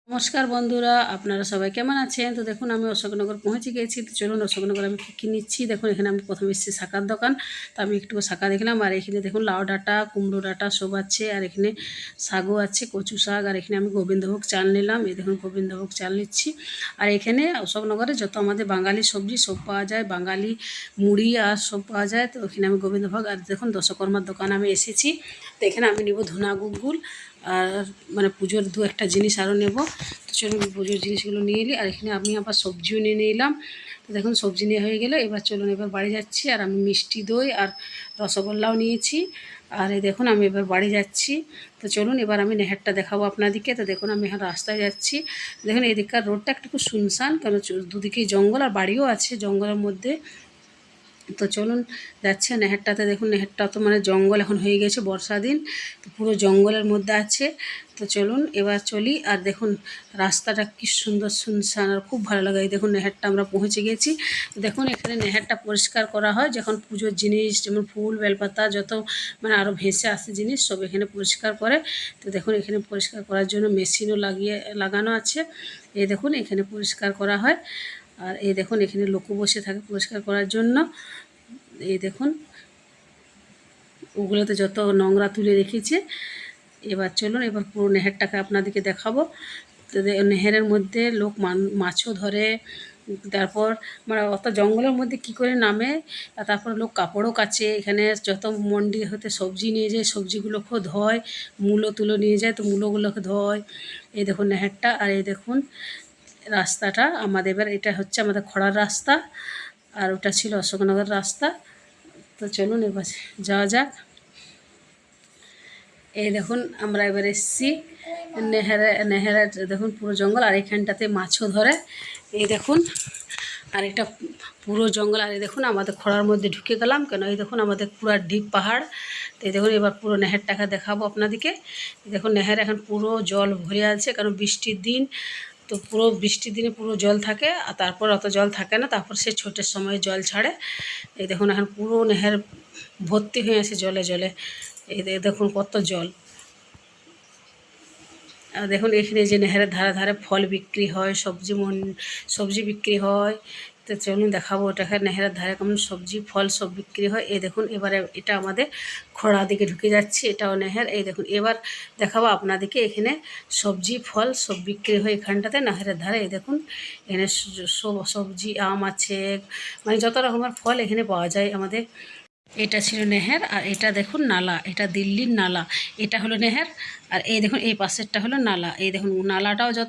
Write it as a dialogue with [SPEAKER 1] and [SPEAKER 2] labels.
[SPEAKER 1] নমস্কার বন্ধুরা, আপনারা সবাই কেমন আছেন? তো দেখুন আমি অশোকনগর পৌঁছে গেছি। তো চলুন অশোকনগর আমি কী কী নিচ্ছি দেখুন। এখানে আমি প্রথমে এসেছি শাকার দোকান। তো আমি একটু শাকা দেখলাম। আর এখানে দেখুন লাউ ডাঁটা, কুমড়ো ডাঁটা সব আছে। আর এখানে শাকও আছে, কচু শাক। আর এখানে আমি গোবিন্দভোগ চাল নিলাম। এই দেখুন গোবিন্দভোগ চাল নিচ্ছি। আর এখানে অশোকনগরে যত আমাদের বাঙালি সবজি সব পাওয়া যায়, বাঙালি মুড়ি আর সব পাওয়া যায়। তো এখানে আমি গোবিন্দভোগ আর দেখুন দশকর্মার দোকান আমি এসেছি। তো এখানে আমি নেব ধনা গুগুল আর মানে পুজোর দু একটা জিনিস আরও নেব। তো চলুন পুজোর জিনিসগুলো নিয়ে এলি। আর এখানে আমি আবার সবজিও নিয়ে নিলাম। তো দেখুন সবজি নিয়ে হয়ে গেলো। এবার চলুন এবার বাড়ি যাচ্ছি। আর আমি মিষ্টি দই আর রসগোল্লাও নিয়েছি। আর এই দেখুন আমি এবার বাড়ি যাচ্ছি। তো চলুন এবার আমি নেহারটা দেখাবো আপনাদেরকে। তো দেখুন আমি এখন রাস্তায় যাচ্ছি। দেখুন এদিককার রোডটা একটু শুনশান, কারণ দুদিকেই জঙ্গল আর বাড়িও আছে জঙ্গলের মধ্যে। তো চলুন যাচ্ছে নেহারটাতে। দেখুন নেহারটা তো মানে জঙ্গল এখন হয়ে গেছে, বর্ষা দিন তো পুরো জঙ্গলের মধ্যে আছে। তো চলুন এবার চলি। আর দেখুন রাস্তাটা কি সুন্দর শুনশান আর খুব ভালো লাগে। এই দেখুন নেহারটা আমরা পৌঁছে গেছি। তো দেখুন এখানে নেহারটা পরিষ্কার করা হয় যখন পুজোর জিনিস যেমন ফুল বেলপাতা যত মানে আরও ভেসে আসে জিনিস সব এখানে পরিষ্কার করে। তো দেখুন এখানে পরিষ্কার করার জন্য মেশিনও লাগানো আছে। এই দেখুন এখানে পরিষ্কার করা হয়। আর এই দেখুন এখানে লোকও বসে থাকে পরিষ্কার করার জন্য। এই দেখুন ওগুলোতে যত নোংরা তুলে রেখেছে। এবার চলুন এবার পুরো নেহেরটাকে আপনাদেরকে দেখাবো। তো নেহেরের মধ্যে লোক মাছও ধরে, তারপর মানে অত জঙ্গলের মধ্যে কি করে নামে। আর তারপর লোক কাপড়ও কাচে। এখানে যত মন্ডি হতে সবজি নিয়ে যায় সবজিগুলোকেও ধোয়, মূলো তুলো নিয়ে যায় তো মূলোগুলোকে ধোয়। এই দেখুন নেহেরটা। আর এই দেখুন রাস্তাটা আমাদের, এবার এটা হচ্ছে আমাদের খড়ার রাস্তা আর ওটা ছিল অশোকনগর রাস্তা। তো চলুন এবার যাওয়া যাক। এই দেখুন আমরা এবার এসেছি নেহেরে দেখুন পুরো জঙ্গল আর এখানটাতে মাছও ধরে। এই দেখুন আর এটা পুরো জঙ্গল। আর এই দেখুন আমাদের খড়ার মধ্যে ঢুকে গেলাম, কেন এই দেখুন আমাদের পুরো ডিপ পাহাড়। তো এই দেখুন এবার পুরো নেহেরটাকে দেখাবো আপনাদেরকে। দেখুন নেহের এখন পুরো জল ভরে আছে, কারণ বৃষ্টির দিন তো পুরো বৃষ্টির দিনে পুরো জল থাকে। আর তারপর অত জল থাকে না, তারপর সে ছোটের সময় জল ছাড়ে। এই দেখুন এখন পুরো নেহের ভর্তি হয়ে আছে জলে জলে। এই দেখুন কত জল। আর দেখুন এখানে যে নেহেরের ধারে ধারে ফল বিক্রি হয়, সবজি বিক্রি হয়। তো চলুন দেখাবো ওটাকে নেহেরের ধারে কেমন সবজি ফল সব বিক্রি হয়। এই দেখুন এবারে এটা আমাদের খড়া দিকে ঢুকে যাচ্ছে, এটাও নেহের। এই দেখুন এবার দেখাবো আপনাদেরকে এখানে সবজি ফল সব বিক্রি হয় এখানটাতে নেহেরের ধারে। এই দেখুন এখানে সবজি আম আছে, মানে যত রকমের ফল এখানে পাওয়া যায় আমাদের। এটা ছিল নেহের। আর এটা দেখুন নালা, এটা দিল্লির নালা। এটা হলো নেহের। আর এই দেখুন এই পাশেরটা হলো নালা। এই দেখুন নালাটাও যত